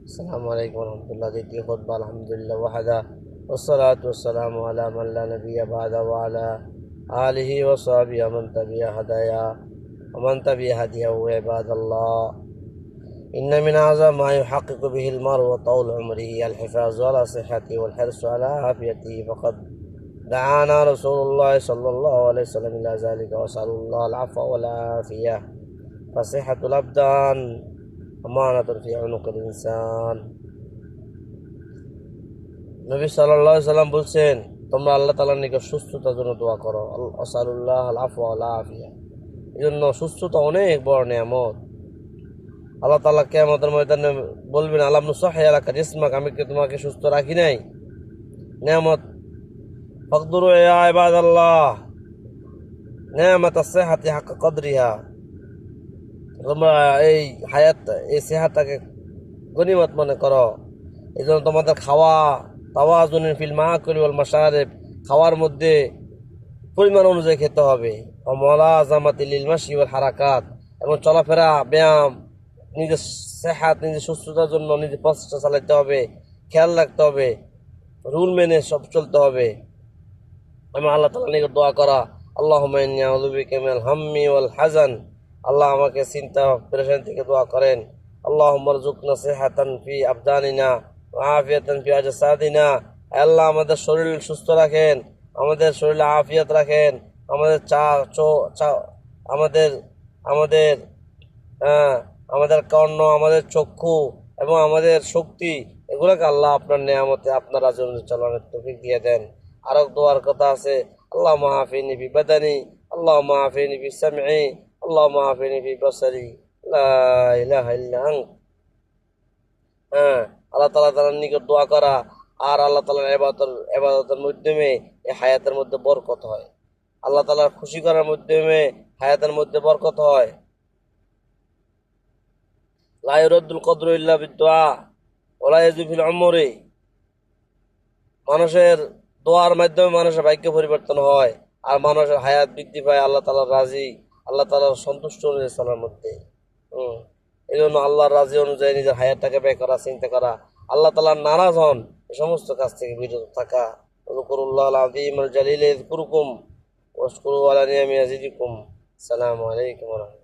السلام عليكم ورحمة الله. দ্বিতীয় খুতবা আলহামদুলিল্লাহ ওয়াহদা والصلاة والسلام على من لا نبي بعد وعلى آله وصحبه ومن تبع هدايا ومن تبع هديه عباد الله. إن من أعظم ما يحقق به المرء طول عمره الحفاظ على صحته والحرص على عافيته، فقد دعانا رسول الله صلى الله عليه وسلم إلى ذلك، وأسأل الله العفو والعافية. فصحة الأبدان أمانة في عنق الإنسان. নবী সাল্লাল্লাহু আলাইহি সাল্লাম বলছেন, তোমরা আল্লাহ তাআলার নিকট সুস্থতার জন্য দোয়া করো। আসালুল্লাহ আল আফওয়া ওয়াল আফিয়া। এই জন্য সুস্থতা অনেক বড় নিয়ামত। আল্লাহ তাআলা কিয়ামতের ময়দানে বলবেন, আলাম নুসাহহি লাকা জিসমাক, আমি কি তোমাকে সুস্থ রাখি নাই? নিয়ামত ফাকদুরু ইয়া ইবাদাল্লাহ নিয়ামাত as-সিহহাতি হাক্কা কদরিহা। তোমরা এই হায়াত, এই সেহাতটাকে গনিমত মনে করো। এই জন্য তোমাদের খাওয়া তাওয়াজুনিন ফিল মাআকুলি ওয়াল মাশারিব, খাওয়ার মধ্যে পরিমাণ অনুযায়ী খেতে হবে। ও মুলাযামাতি লিল মাশি ওয়াল হারাকাত, এবং চলাফেরা, ব্যায়াম, নিজের সেহাত, নিজের সুস্থতার জন্য নিজের প্রচেষ্টা চালাতে হবে, খেয়াল রাখতে হবে, রুল মেনে সব চলতে হবে। আমি আল্লাহ তাআলার নিকট দোয়া করা, আল্লাহুম্মা ইন্নী আউযু বিকা মিনাল হাম্মি ওয়াল হাযান। আল্লাহ আমাকে চিন্তা পেরেশানি থেকে দোয়া করেন। আল্লাহুম্মা রযুকনা সিহাতান ফি আবদানিনা ওয়া আফিয়াতান ফি আজসাদিনা। আল্লাহ আমাদের শরীর সুস্থ রাখেন, আমাদের শরীরে আফিয়াত রাখেন, আমাদের আমাদের আমাদের আমাদের কর্ণ, আমাদের চক্ষু এবং আমাদের শক্তি, এগুলোকে আল্লাহ আপনার নিয়ামতে আপনার রাজ্য অনুযায়ী চালানোর তৌফিক দিয়ে দেন। আরো দোয়ার কথা আছে, আল্লাহুম্মা আফিনি ফি বাদানি, আল্লাহুম্মা আফিনি ফি সামঈ, আল্লাহুম্মা আফিনি ফি বাসারি, লা ইলাহা ইল্লা আন্ত। আল্লাহ তাআলার নিকট দোয়া করা আর আল্লাহ তাআলার ইবাদতের মাধ্যমে এই হায়াতের মধ্যে বরকত হয়। আল্লাহ তাআলার খুশি করার মাধ্যমে হায়াতের মধ্যে বরকত হয়। লা ইউরাদ্দুল কদরু ইল্লা বিদ-দুআ ওয়া লা ইয়াজিদু ফিল উমরি। মানুষের দোয়ার মাধ্যমে মানুষের ভাগ্য পরিবর্তন হয় আর মানুষের হায়াত বৃদ্ধি পায় আল্লাহ তাআলার রাজি, আল্লাহ তাআলার সন্তুষ্ট অনুযায়ী চলার মধ্যে। এই জন্য আল্লাহর রাজি অনুযায়ী নিজের হায়াতটাকে ব্যয় করা, চিন্তা করা, আল্লাহ তাআলার নারাজ হন এই সমস্ত কাজ থেকে বিরত থাকা। যকুরুল্লাহল আযীমাল জালিল ইয়াযকুরুকুম ওয়াশকুরু আলা নিআমিহি ইয়াজিদকুম। আসসালামু আলাইকুম ওয়া রাহমাতুল্লাহ।